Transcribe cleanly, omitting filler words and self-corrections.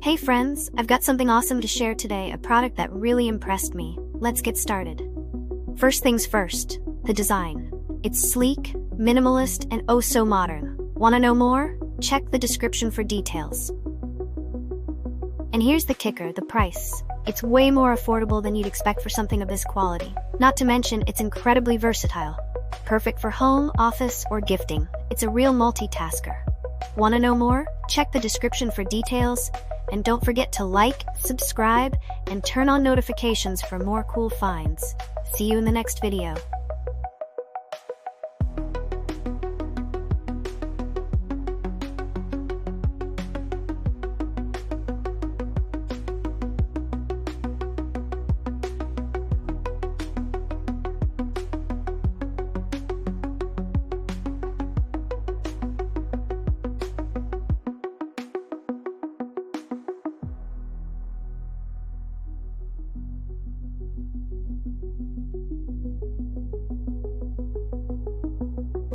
Hey friends, I've got something awesome to share today, a product that really impressed me. Let's get started. First things first, the design. It's sleek, minimalist, and oh so modern. Wanna know more? Check the description for details. And here's the kicker, the price. It's way more affordable than you'd expect for something of this quality. Not to mention, it's incredibly versatile. Perfect for home, office, or gifting. It's a real multitasker. Wanna know more? Check the description for details. And don't forget to like, subscribe, and turn on notifications for more cool finds. See you in the next video.